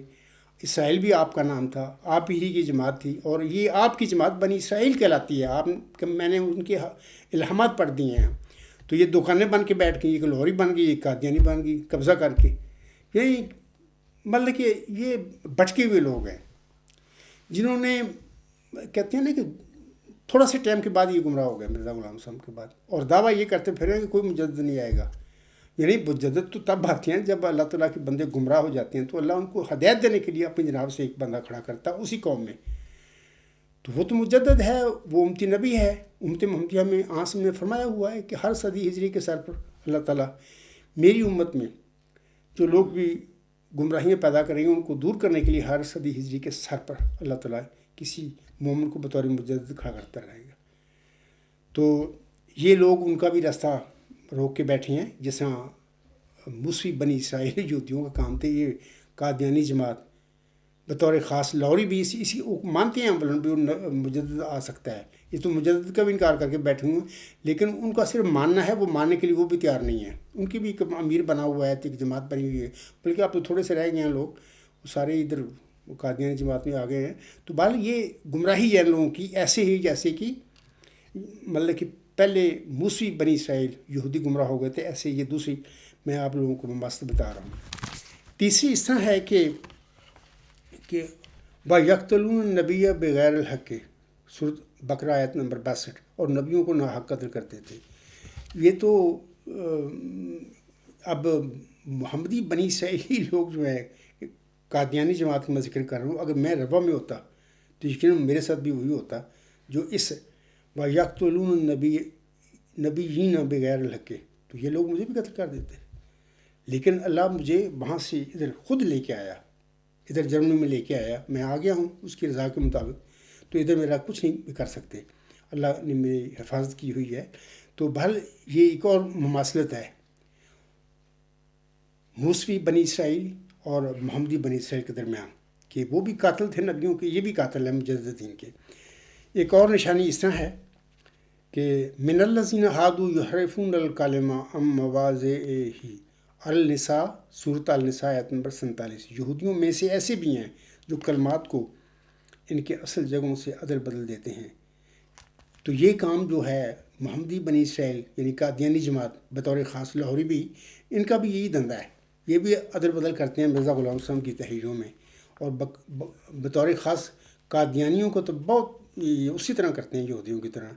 اسرائیل بھی آپ کا نام تھا، آپ ہی کی جماعت تھی، اور یہ آپ کی جماعت بنی اسرائیل کہلاتی ہے، میں نے ان کے الہامات پڑھ دیے ہیں۔ تو یہ دکانیں بن کے بیٹھ گئی، ایک لاہوری بن گئی، ایک قادیانی بن گئی قبضہ کر کے۔ یہی مطلب کہ یہ بھٹکے ہوئے لوگ ہیں جنہوں نے کہتے ہیں نا کہ تھوڑا سے ٹائم کے بعد یہ گمراہ ہو گئے مرزا غلام صاحب کے بعد، اور دعویٰ یہ کرتے پھریں کہ کوئی مجدد نہیں آئے گا۔ یعنی مجدد تو تب آتے ہیں جب اللہ تعالیٰ کے بندے گمراہ ہو جاتے ہیں، تو اللہ ان کو ہدایت دینے کے لیے اپنی جناب سے ایک بندہ کھڑا کرتا ہے اسی قوم میں، تو وہ تو مجدد ہے، وہ امتی نبی ہے۔ امت محمدیہ میں عاصم نے فرمایا ہوا ہے کہ ہر صدی ہجری کے سر پر اللہ تعالیٰ میری امت میں جو لوگ بھی گمراہیاں پیدا کریں گے ان کو دور کرنے کے لیے ہر صدی ہجری کے سر پر اللہ تعالیٰ کسی مومن کو بطور مجدد کھڑا کرتا رہے گا۔ تو یہ لوگ ان کا بھی راستہ روک کے بیٹھے ہیں، جس طرح موسوی بنی اسرائیل یہودیوں کا کام تھے، یہ قادیانی جماعت بطور خاص لاہوری بھی اسی مانتے ہیں بھی مجدد آ سکتا ہے، یہ تو مجدد کا بھی انکار کر کے بیٹھے ہوئے ہیں، لیکن ان کا صرف ماننا ہے، وہ ماننے کے لیے وہ بھی تیار نہیں ہے۔ ان کی بھی ایک امیر بنا ہوا ہے، ایک جماعت بنی ہوئی ہے، بلکہ اب تو تھوڑے سے رہ گئے ہیں لوگ، وہ سارے ادھر قادیانی جماعت میں آ گئے ہیں۔ تو بہرحال یہ گمراہی ہے لوگوں کی، ایسے ہی جیسے کہ مطلب کہ پہلے موسوی بنی اسرائیل یہودی گمراہ ہو گئے تھے، ایسے یہ دوسری میں آپ لوگوں کو مست بتا رہا ہوں۔ تیسری اس طرح ہے کہ وَيَقْتُلُونَ النَّبِيَّ بِغَيْرِ الْحَقِّ، سورۃ بقرہ آیت نمبر 62، اور نبیوں کو ناحق قتل کرتے تھے۔ یہ تو اب محمدی بنی اسرائیلی لوگ جو ہیں قادیانی جماعت کا میں ذکر کر رہا ہوں، اگر میں ربا میں ہوتا تو یقیناً میرے ساتھ بھی وہی ہوتا جو اس وَيَقْتُلُونَ النَّبِيِّينَ بغیر الحق کے، تو یہ لوگ مجھے بھی قتل کر دیتے، لیکن اللہ مجھے وہاں سے ادھر خود لے کے آیا، ادھر جرمنی میں لے کے آیا، میں آ گیا ہوں اس کی رضا کے مطابق، تو ادھر میرا کچھ نہیں کر سکتے، اللہ نے میری حفاظت کی ہوئی ہے۔ تو بہرحال یہ ایک اور مماثلت ہے موسوی بنی اسرائیل اور محمدی بنی اسرائیل کے درمیان، کہ وہ بھی قاتل تھے نبیوں کے، یہ بھی قاتل ہیں مجددین کے۔ ایک اور نشانی اس طرح ہے کہ من الذین ہادوا یحرفون الکلم عن مواضعہ النساء، سورۃ النساء آیت نمبر 47، یہودیوں میں سے ایسے بھی ہیں جو کلمات کو ان کے اصل جگہوں سے عدل بدل دیتے ہیں۔ تو یہ کام جو ہے محمدی بنی اسرائیل یعنی قادیانی جماعت بطور خاص لاہوری بھی، ان کا بھی یہی دھندا ہے، یہ بھی عدل بدل کرتے ہیں مرزا غلام حسن کی تحریروں میں، اور بطور خاص قادیانیوں کو تو بہت اسی طرح کرتے ہیں یہودیوں کی طرح۔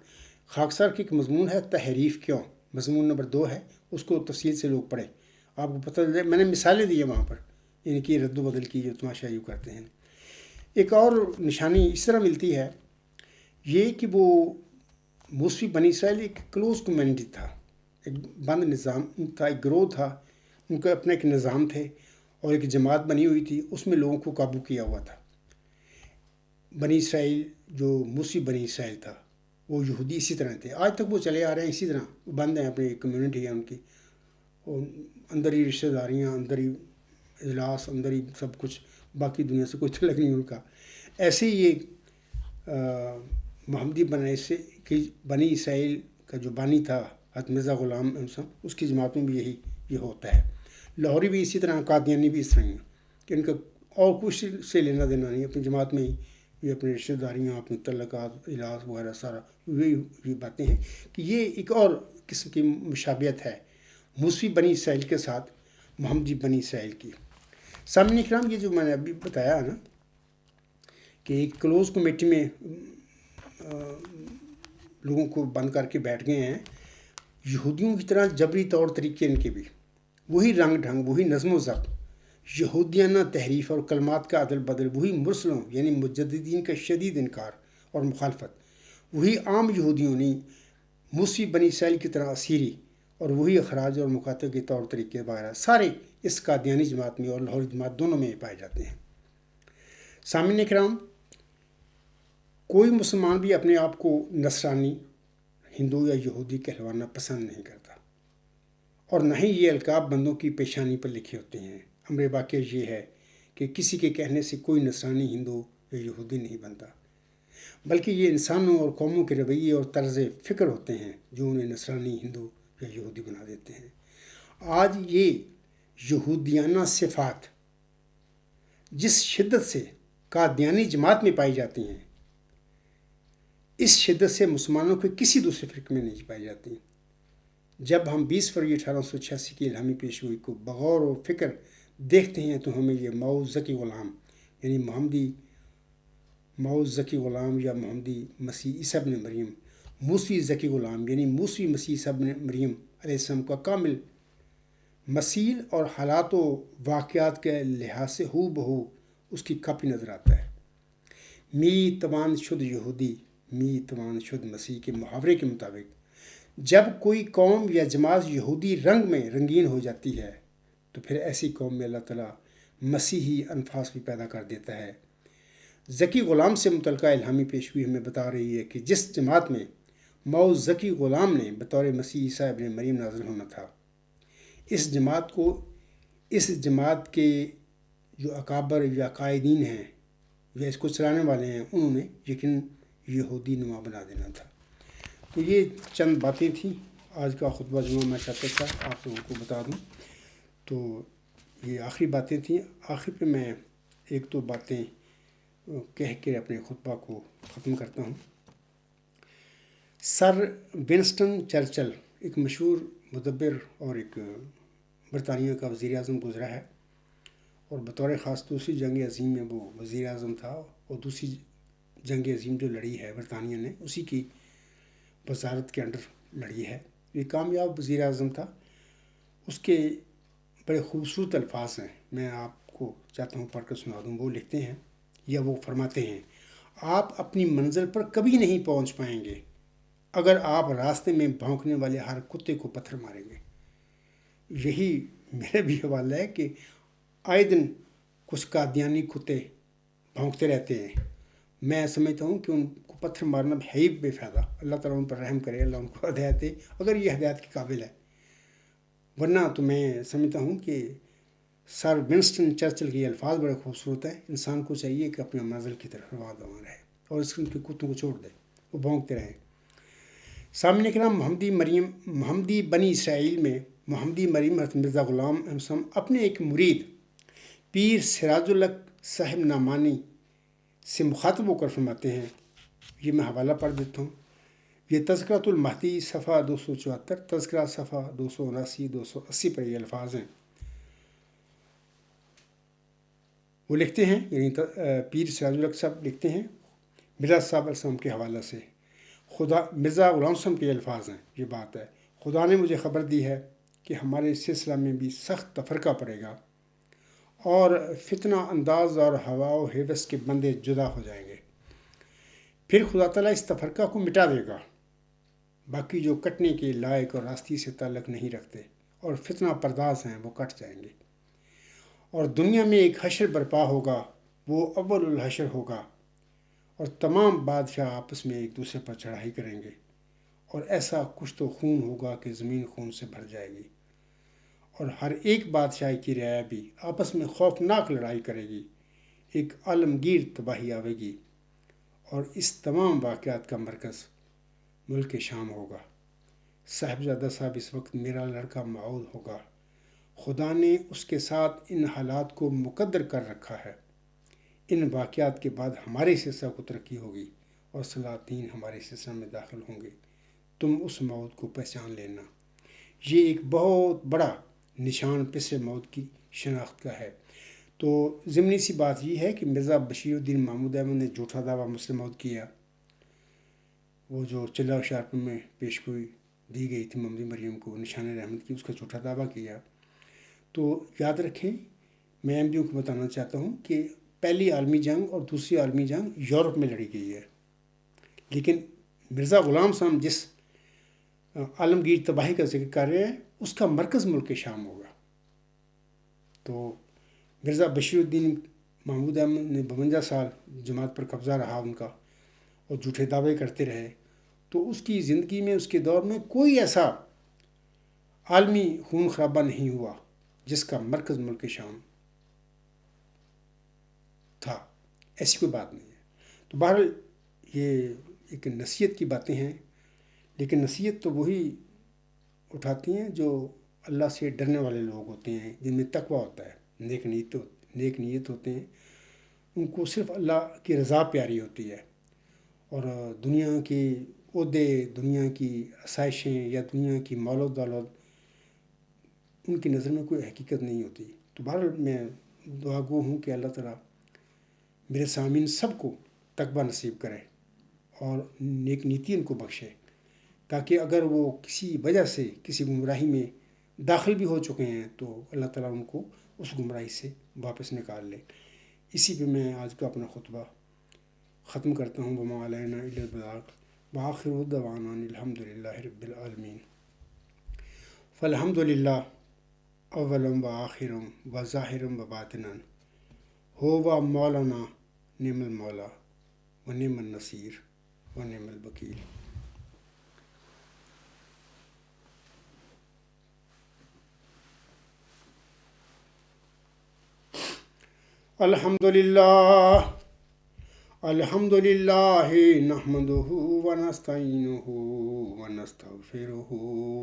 خاکسار کی ایک مضمون ہے تحریف کیوں، مضمون نمبر 2 ہے، اس کو تفصیل سے لوگ پڑھیں، آپ کو پتہ چلے، میں نے مثالیں دی ہیں وہاں پر ان کی رد و بدل کی جو تماشا یوں کرتے ہیں۔ ایک اور نشانی اس طرح ملتی ہے یہ کہ وہ موسوی بنی اسرائیل ایک کلوز کمیونٹی تھا، ایک بند نظام تھا، ایک گروہ تھا، ان کا اپنا ایک نظام تھے اور ایک جماعت بنی ہوئی تھی، اس میں لوگوں کو قابو کیا ہوا تھا۔ بنی اسرائیل جو موسوی بنی اسرائیل تھا وہ یہودی اسی طرح تھے، آج تک وہ چلے آ رہے ہیں اسی طرح، بند ہیں، اپنی کمیونٹی ہے ان کی، اور اندر ہی رشتہ داریاں، اندر ہی اجلاس، اندر ہی سب کچھ، باقی دنیا سے کوئی تعلق نہیں ان کا۔ ایسے ہی یہ محمدی بنی اسرائیل کا جو بانی تھا حضرت مرزا غلام حسن، اس کی جماعت میں بھی یہ ہوتا ہے۔ لاہوری بھی اسی طرح، قادیانی بھی اس طرح ہیں کہ ان کا اور کچھ سے لینا دینا نہیں، اپنی جماعت میں ہی یہ اپنی رشتہ داریاں، اپنے تعلقات، اجلاس وغیرہ سارا یہ باتیں ہیں، کہ یہ ایک اور قسم کی مشابہت ہے موسوی بنی اسرائیل کے ساتھ محمدی بنی اسرائیل کی۔ سامعین کرام، یہ جو میں نے ابھی بتایا نا کہ ایک کلوز کمیٹی میں لوگوں کو بند کر کے بیٹھ گئے ہیں، یہودیوں کی طرح جبری طور طریقے ان کے بھی، وہی رنگ ڈھنگ، وہی نظم و ضبط، یہودیانہ تحریف اور کلمات کا عدل بدل، وہی مرسلوں یعنی مجددین کا شدید انکار اور مخالفت، وہی عام یہودیوں نے موسوی بنی اسرائیل کی طرح اسیری، اور وہی اخراج اور مکاتبے کے طور طریقے وغیرہ سارے اس قادیانی جماعت میں اور لاہوری جماعت دونوں میں پائے جاتے ہیں۔ سامعین کرام، کوئی مسلمان بھی اپنے آپ کو نصرانی، ہندو یا یہودی کہلوانا پسند نہیں کرتا، اور نہ ہی یہ القاب بندوں کی پیشانی پر لکھے ہوتے ہیں۔ امر واقع یہ ہے کہ کسی کے کہنے سے کوئی نصرانی، ہندو یا یہودی نہیں بنتا، بلکہ یہ انسانوں اور قوموں کے رویے اور طرز فکر ہوتے ہیں جو انہیں نصرانی، ہندو یا یہودی بنا دیتے ہیں۔ آج یہ یہودیانہ صفات جس شدت سے قادیانی جماعت میں پائی جاتی ہیں، اس شدت سے مسلمانوں کے کسی دوسرے فرقے میں نہیں پائی جاتی۔ جب ہم 20 فروری 1886 کی الہامی پیشگوئی کو بغور و فکر دیکھتے ہیں تو ہمیں یہ مئو ذکی غلام یعنی مئو ذکی غلام یا محمدی مسیح عیسی ابن مریم، موسوی ذکی غلام یعنی موسوی مسیح عیسی ابن مریم علیہ السلام کا کامل مثیل اور حالات و واقعات کے لحاظ سے ہو بہو اس کی کاپی نظر آتا ہے۔ می توان شد یہودی، می توان شد مسیح کے محاورے کے مطابق جب کوئی قوم یا جماعت یہودی رنگ میں رنگین ہو جاتی ہے تو پھر ایسی قوم میں اللہ تعالیٰ مسیحی انفاس بھی پیدا کر دیتا ہے۔ ذکی غلام سے متعلقہ الہامی پیشگوئی ہمیں بتا رہی ہے کہ جس جماعت میں مئو ذکی غلام نے بطور مسیح عیسی ابن مریم نازل ہونا تھا، اس جماعت کے جو اکابر یا قائدین ہیں یا اس کو چلانے والے ہیں، انہوں نے یقیناً یہودی نما بنا دینا تھا۔ تو یہ چند باتیں تھیں آج کا خطبہ جمعہ میں چاہتا تھا آپ لوگوں کو بتا دوں، تو یہ آخری باتیں تھیں۔ آخر پہ میں ایک دو باتیں کہہ کے اپنے خطبہ کو ختم کرتا ہوں۔ سر ونسٹن چرچل ایک مشہور مدبر اور ایک برطانیہ کا وزیر اعظم گزرا ہے، اور بطور خاص دوسری جنگ عظیم میں وہ وزیر اعظم تھا، اور دوسری جنگ عظیم جو لڑی ہے برطانیہ نے اسی کی وزارت کے انڈر لڑی ہے۔ یہ کامیاب وزیر اعظم تھا۔ اس کے بڑے خوبصورت الفاظ ہیں، میں آپ کو چاہتا ہوں پڑھ کر سنا دوں۔ وہ لکھتے ہیں یا وہ فرماتے ہیں، آپ اپنی منزل پر کبھی نہیں پہنچ پائیں گے اگر آپ راستے میں بھونکنے والے ہر کتے کو پتھر ماریں گے۔ یہی میرا بھی حوالہ ہے کہ آئے دن کچھ قادیانی کتے بھونکتے رہتے ہیں۔ میں سمجھتا ہوں کہ ان کو پتھر مارنا ہے ہی بے فائدہ۔ اللہ تعالیٰ ان پر رحم کرے، اللہ ان کو ہدایت دے اگر یہ ہدایت کے قابل ہے، ورنہ تو میں سمجھتا ہوں کہ سر ونسٹن چرچل کے یہ الفاظ بڑے خوبصورت ہیں، انسان کو چاہیے کہ اپنے منزل کی طرف رواں دواں رہے اور اس کے کتوں کو چھوڑ دے، وہ بھونکتے رہیں۔ سامعین کرام، محمدی بنی اسرائیل میں محمدی مریم حضرت مرزا غلام احمد اپنے ایک مرید پیر سراج الحق صاحب نعمانی سے مخاطب ہو کر فرماتے ہیں، یہ میں حوالہ پڑھ دیتا ہوں۔ یہ تذکرۃ المہدی صفحہ 274، تذکرہ صفحہ 279 280 پر یہ الفاظ ہیں۔ وہ لکھتے ہیں، یعنی پیر سراج الحق صاحب لکھتے ہیں مرزا صاحب علیہ السلام کے حوالہ سے، مرزا غلام صاحب کے الفاظ ہیں، یہ بات ہے، خدا نے مجھے خبر دی ہے کہ ہمارے سلسلہ میں بھی سخت تفرقہ پڑے گا اور فتنہ انداز اور ہوا و حیوس کے بندے جدا ہو جائیں گے، پھر خدا تعالیٰ اس تفرقہ کو مٹا دے گا، باقی جو کٹنے کے لائق اور راستی سے تعلق نہیں رکھتے اور فتنہ پرداز ہیں وہ کٹ جائیں گے، اور دنیا میں ایک حشر برپا ہوگا، وہ اول الحشر ہوگا، اور تمام بادشاہ آپس میں ایک دوسرے پر چڑھائی کریں گے، اور ایسا کچھ تو خون ہوگا کہ زمین خون سے بھر جائے گی، اور ہر ایک بادشاہ کی رعایا بھی آپس میں خوفناک لڑائی کرے گی، ایک عالمگیر تباہی آئے گی، اور اس تمام واقعات کا مرکز ملک شام ہوگا۔ صاحبزادہ صاحب اس وقت میرا لڑکا معود ہوگا، خدا نے اس کے ساتھ ان حالات کو مقدر کر رکھا ہے، ان واقعات کے بعد ہمارے سلسلہ کو ترقی ہوگی اور سلاطین ہمارے سلسلہ میں داخل ہوں گے، تم اس موت کو پہچان لینا۔ یہ ایک بہت بڑا نشان پسر موت کی شناخت کا ہے۔ تو ضمنی سی بات یہ ہے کہ مرزا بشیر الدین محمود احمد نے جھوٹا دعویٰ مسلم موت کیا، وہ جو چلا شارپ میں پیشگوئی دی گئی تھی محمدی مریم کو نشان رحمت کی، اس کا جھوٹا دعویٰ کیا۔ تو یاد رکھیں، میں ایم کو بتانا چاہتا ہوں کہ پہلی عالمی جنگ اور دوسری عالمی جنگ یورپ میں لڑی گئی ہے، لیکن مرزا غلام صاحب جس عالمگیر تباہی کا ذکر کر رہے ہیں اس کا مرکز ملک شام ہوگا۔ تو مرزا بشیر الدین محمود احمد نے 52 سال جماعت پر قبضہ رہا ان کا، اور جھوٹے دعوے کرتے رہے، تو اس کی زندگی میں، اس کے دور میں کوئی ایسا عالمی خون خرابہ نہیں ہوا جس کا مرکز ملک شام تھا، ایسی کوئی بات نہیں ہے۔ تو بہرحال یہ ایک نصیحت کی باتیں ہیں، لیکن نصیحت تو وہی اٹھاتی ہیں جو اللہ سے ڈرنے والے لوگ ہوتے ہیں، جن میں تقویٰ ہوتا ہے، نیک نیت ہوتے ہیں، ان کو صرف اللہ کی رضا پیاری ہوتی ہے، اور دنیا کے عہدے، دنیا کی آسائشیں یا دنیا کی مال و دولت ان کی نظر میں کوئی حقیقت نہیں ہوتی۔ تو بہرحال میں دعا گو ہوں کہ اللہ تعالیٰ میرے سامعین سب کو تقویٰ نصیب کرے اور نیک نیتی ان کو بخشے، تاکہ اگر وہ کسی وجہ سے کسی گمراہی میں داخل بھی ہو چکے ہیں تو اللہ تعالیٰ ان کو اس گمراہی سے واپس نکال لے۔ اسی پہ میں آج کا اپنا خطبہ ختم کرتا ہوں۔ وما علینا الا البلاغ وآخر دعوانا الحمد للہ رب العالمین۔ فالحمد للہ اولم و آخرم و ظاہرم و باطنن، ہوا مولانا نعم المولا و نعم النصیر و نعم الوکیل۔ الحمد للہ نحمده ونستعینه ونستغفره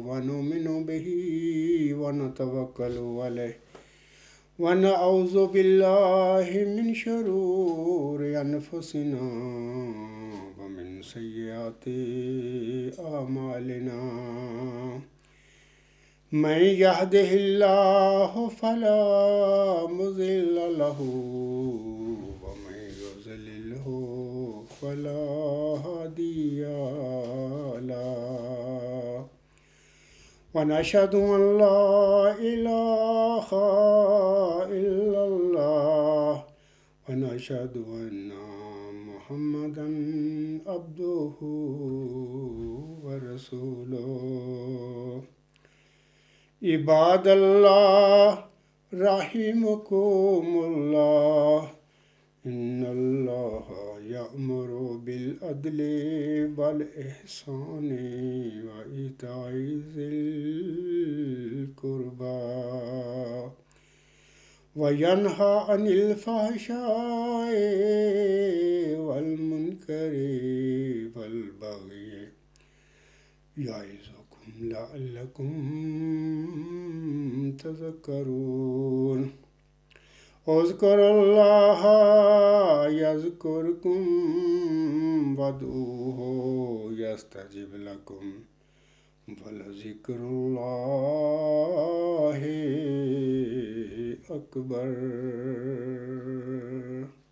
ونؤمن به ونتوکل علیہ ونعوذ باللہ من شرور انفسنا ومن سیئات اعمالنا، من یهده اللہ فلا مضل له ومن یضللہ فلا هادی له، ونشهد ان لا الہ الا اللہ ونشهد ان محمدا عبده ورسوله عباد اللہ رحمكم اللہ ان اللہ یأمر بالعدل والإحسان وإیتاء ذی القربى وینہی عن الفحشاء والمنکر والبغی یعظکم لعلکم تذکرون اذکروا اللہ یذکرکم وادعوہ یستجب لکم ولذکر اللہ اکبر.